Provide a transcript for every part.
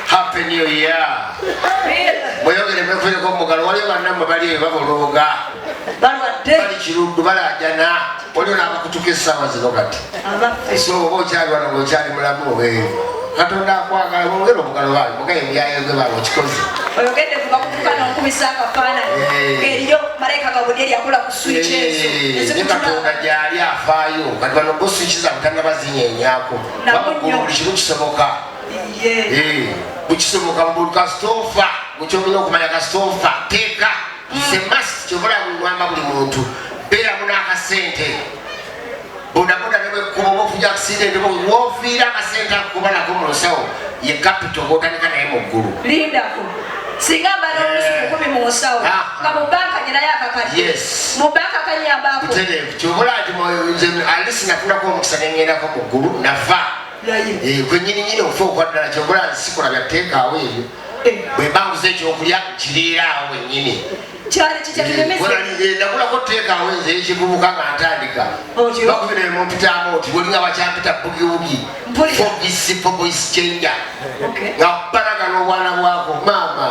Happy New Year. Moyogere mefere ko mugalo wali banamwe bali babologa. Bali kirundu balajana. Oli na bakutukisa mazino kati. So bo cyali wano go cyali mulamu we. Katonda kwagala ngero mugalo bali mugaye byayenze balo kikozi. Oyogedde kuba kukana okubisanga fana. Eriyo malaika gabudeli yakola ku switch ezo. Ni katonda jali afayo. Kati bano go switch za mutanga bazinyenyako. Bakugulu kiru kisoboka. Bukisoboka mbuluka stofa mukyomino okumanya kastofa teeka semasi kyobola mwamba buli muntu beera muna akasente bodaboda nebekuba ofuja accident wofiira akasente akubalako mu nsawo ye capital botandika naye mu ggulu lindako singa mbala olusuku 10 mu nsawo nga mu banka nyinayo akakadde mu banka kanyambaako butereevu kyobola nti alisi nafunako omukisa nengendako mu ggulu nafa kwenyini ofa okwaddala kyobola nsikola byateekaawo ebyo bwe mbanguza ekyokulya kiriiraawo wenyini nagulako teekaawo nze ekivubuka nga ntandika bakubire mumpita Amooti bolinga bakyampita bugibugi foboisi chenja nga kubalagana obwana bwako maama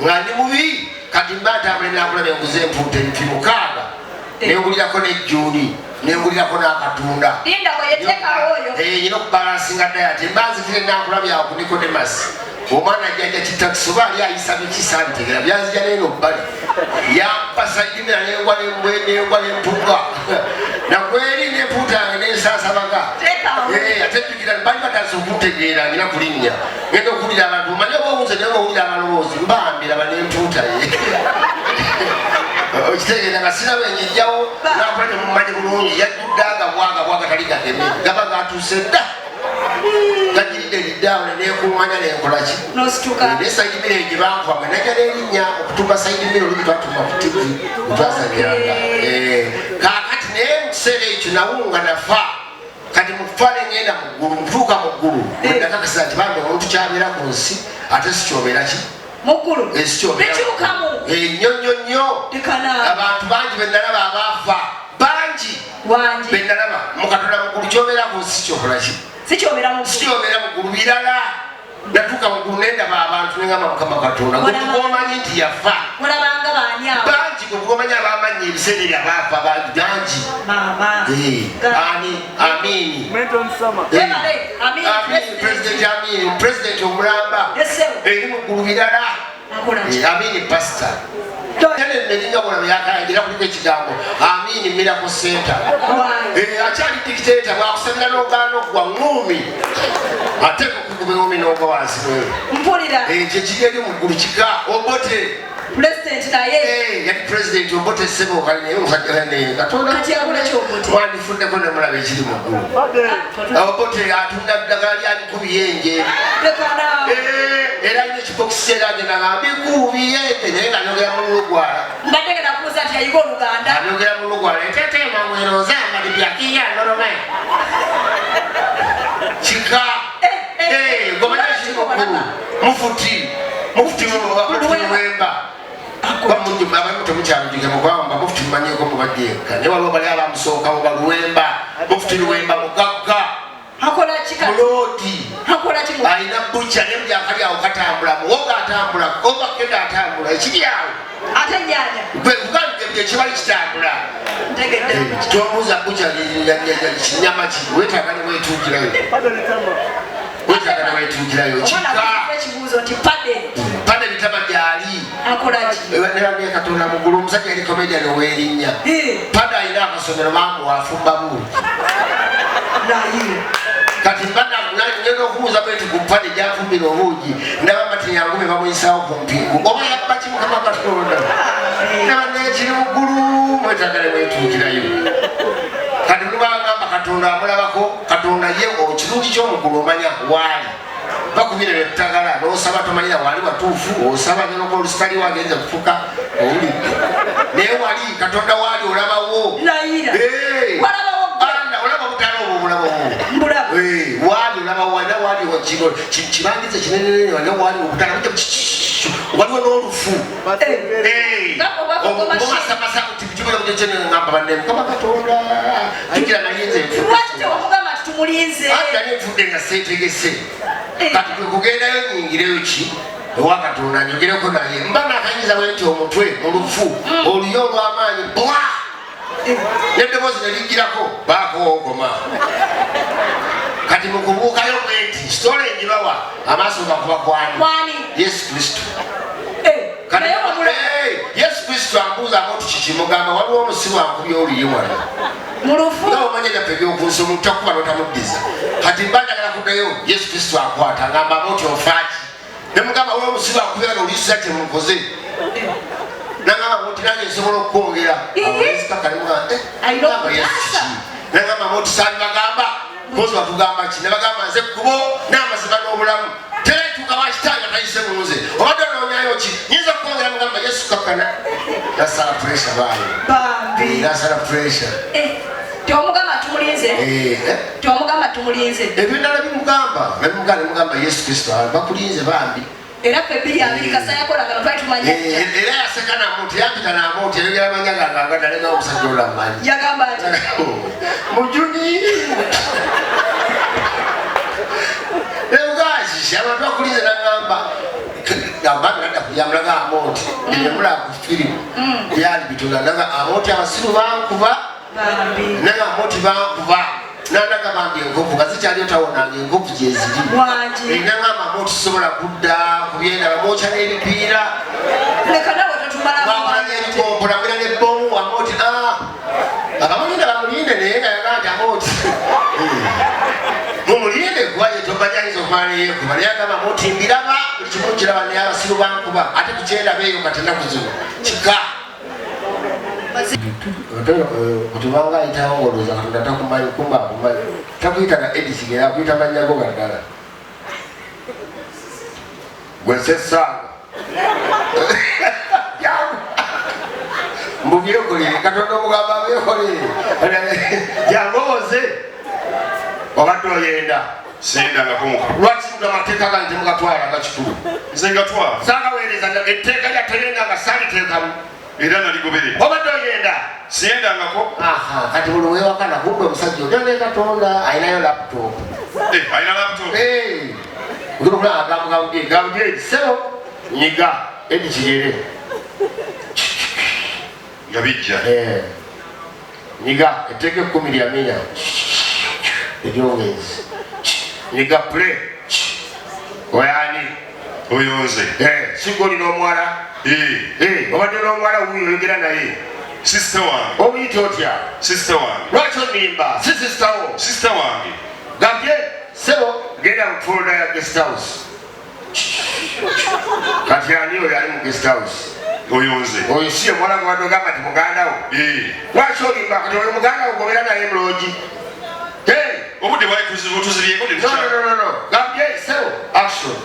nga ndi mubi kati mbatambule nakulabye nguza empuuta ebipi 6 nengulirako nejjuuni nengulirako n'akatunda nyina okubalansinga dayati mbanzifire nakulabyawo ku Nicodemus omwana jjajja kitakisi oba ali ayisabye kisantegera byanzija neno bbali yampa sayidimira nengwa nempuga nakweri nempuuta yange nensasabaga atejjukira bali batandise okuntegeera ngina kulinnya ngenda okuwulira abantu omanye oba owunze naye owulira amaloboozi mbambira banempuuta ye okitegeera nga siraba enjijjawo nakola temumanyi bulungi yajjudde agabwaga tali gateme gaba gatuuse dda gajiridde liddaawo nenekuumanya nenkolaki ne sayidimiro gye bankuba mwe najja nerinnya okutuuka sayidimiro luli twatuma ku TV wetwasagiranga kaakati naye mu kiseera ekyo nawunga nafa kati mukufa nengenda muggulu mutuuka mu ggulu nakakasa nti bambe omuntu kyabeera ku nsi ate sikyobeera ki mukuru nnyo abantu bangi benalaba abaafa bangi benalaba mukatonda mukulu kyobeera ku nsi kyokolaki sikyobera mukulu birala natuuka mugulu nendaba abantu nengamba mukama katonda gwetugomanyi nti yafa bangi gwetugomanyi abamanyi ebiseera ebyo abaafa bangi president omulamba eri mugulu birala amini pastor neringa bulamu yakalangira kuliko ekigambo amini miracle center akyali dictator bwakusabira n'ogaana okugwa ngumi ate kukuba ngumi n'ogwa wansi ekyo kiri eri muggulu kika Obote president naye yali president Obote sebo kali naye omusajja katonda wandifuddeko nemulaba ekiri muggulu Obote atunda ddagala lya bikubiyenje era ine ekibokisi era agenda nga bikubiyenje naye nga nyogera mu Lugwala mbategera kuuza nti yayiga Oluganda anyogera mu Lugwala eteteema mweroza nga libyakiya nolome kika gomanya ekiri muggulu mufuti Luwemba abamu temukyalujige mugamba mufuti mumanyeko mubajeka naye waliwo bali abamusookawo baluwemba mufuti Luwemba mugagga mulodi alina bucya naye mujakali awo katambula muwoga atambula obakeda atambula ekiri awo ekibali kitambula tomuuza bucya kinyama ki wetaaga newetuukirayo pade bitama gyali nerabye katonda muggulu omusajja yali comedian owerinnya pade alina akasomero bamuwa afumbamu kati ngenda okubuuza bwetu ku pade gyafumbira obuugi ndaba matiyangume bamuyisaawo ku mpingu oba yabba kimukama katonda naba nekiri muggulu mwetagale wetuukirayo kati lubagamba katonda amulabako katonda ye ekirungi ky'omuggulu omanya waali bakubire ettagala n'osaba tomanyira wali watuufu osaba nenokola olusitali wagenza kufuka owulidde naye wali katonda waali olabawo olaba butala obwo obulabawo waali olabawo wali wali kibangiza kinenenene wali wali obutala waliwo n'olufu omumasamasa kibula kujekyengamba banne mukama katonda jukira nayinza enfu tumulinze. Ate nfude nga seetegese. Kati kwe kugendayo nyingireyo ki? Ewa Katonda njogereko naye. Mba nakanyiza bwenti omutwe mu lufu. Oluyo olw'amaanyi bwa! N'eddoboozi ne lijjirako baakowogoma. Kati mu kubuukayo bwenti sitole enjibawa amaaso gakuba kwani? Yesu Kristo. Yesu Kristo ambuuza Amooti kikimugamba waliwo omusibe ankubye oluyi wano. Nga omanye naffe ebyokunsi omuntu takuba n'otamuddiza. Kati mba njagala kuddayo Yesu Kristo akwata ngamba Amooti ofaaki. Ne mugamba waliwo omusibe ankubye wano oluyisa kyemukoze. Nangamba Amooti nange nsobola okukwongera. Yesu kakalimuga ngamba Yesu kiki. Nangamba Amooti saali bagamba kozi batugamba ki ne bagamba nze kubo n'amazima n'obulamu. Teretuuka bakitanga tayise munze. Obadde onoonyayo ki? Nyinza kukwongera mugamba Yesu kakkana. Nasala pressure baayo. Nasala pressure. Tomugamba tumulinze. Tomugamba tumulinze. Ebindala bimugamba. Nemugamba Yesu Kristo bakulinze bambi. Era ffe biri Amerika sayakola gano twali tumanya. Era yaseka n'amuntu yampita n'amuntu eyogera amanyaga nga nalenga omusajja olamumanyi. Yagamba ati. Mujuni. Ebugazi abantu bakulinze n'agamba. Gamba nadda kuyamulaga Amooti. Enyamula ku firimu. Byali bitulaga Amooti abasiru bankuba. Nanga Amooti bankuba. Nandaga bambi enkovu nga zikyali otawonanga enkovu gyeziri. Nanga Amooti sobola kudda kubyenda bamwokya n'ebipiira. Bakolanya ebikompola mwira n'ebbomu Amooti abamulinda bamulinde naye nga yagaa nti Amooti mumulinde kubaye tomanyanyiza okumala neyeekuba naye agamba Amooti mbiraba buli kimu kiraba naye abasiru bankuba ate tukyendaba eyo nga tenaku zino kika. Otubanga ayitawo ng'olowooza Katonda takumanyi kumba akumanyi. Takuyita na Edisi era akuyita mannyago gaddala. Gwe Sessanga. Mbu byekolere Katonda omugamba byekolere. Jangoze. Obadde oyenda. Siyendangako muka. Lwaki mudde amateeka gange temugatwala nga kikulu? Nze ngatwala. Saagaweereza etteeka lyatterenga nga saaliteekamu. Era naligoberera. Obadde oyenda. Siyendangako. Kati buli weewakana kumbe omusajja olya ne Katonda ayinayo laptop. Ayina laptop. Ogenda gabugye sebo nyiga edi kigere. Nga bijja. Nyiga etteeka 10 lyamenya. Ebyongezi. Nyiga play. Oyani. Oyonze. Sigoli n'omuwala. Obadde n'omuwala wuyo oyogera naye. Sister wange. Omuyita otya? Sister wange. Lwaki onimba? Si sister wo. Sister wange. Gambye sebo genda mu folda ya guest house. Kati ani oyo ali mu guest house? Oyonze. Oyo si ye mwana gwe bagamba nti muganda wo. Lwaki onimba kati oyo muganda wo gobera naye muloogi? Obudde bwali tuzibyeko ne tukya. No. Gambye sebo action.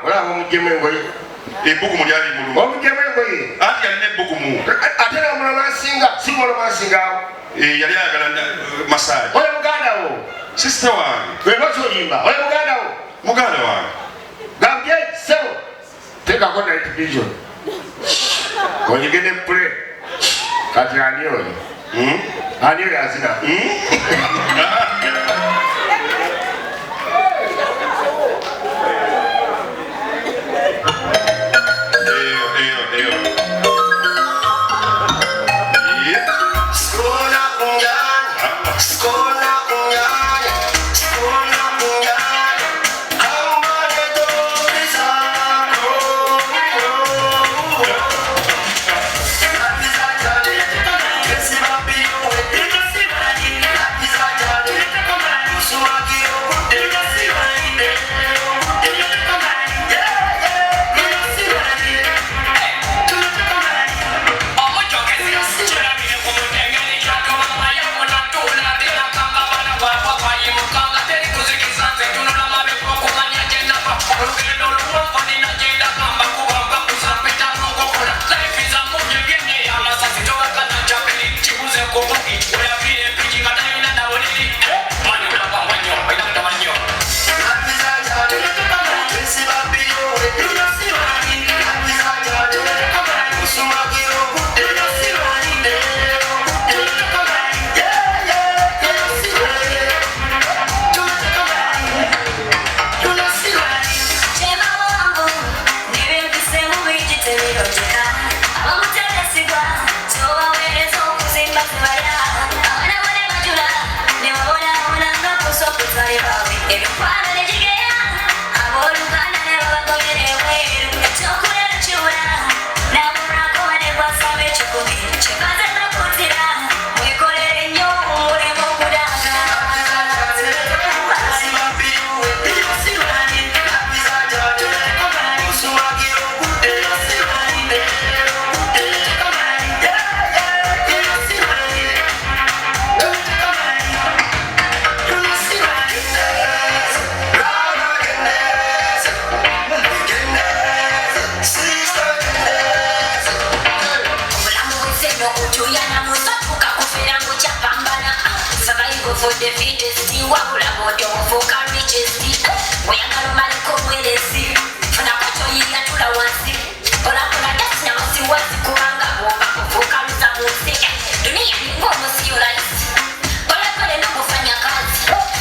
Olaba omuggyemu engoye. Ebbugumu lyali mulungi. Omuggyemu engoye. Anti yalina ebbugumu. Ate n'omulama asinga si mulama asingawo. Yali ayagala masaji. Oyo muganda wo. Sister wange. Gwe lwaki olimba? Oyo muganda wo. Muganda wange. Gambye sebo teekako night vision. Onyigede play. Kati ani oyo? Ani oyo azina? For the fittest, wabula bodo foka richest. We are gonna make community. For the culture, you are to the one thing. But I'm gonna get now, see what's going on. Foka is a music. Do you need more muscular? But I'm gonna know for your cards.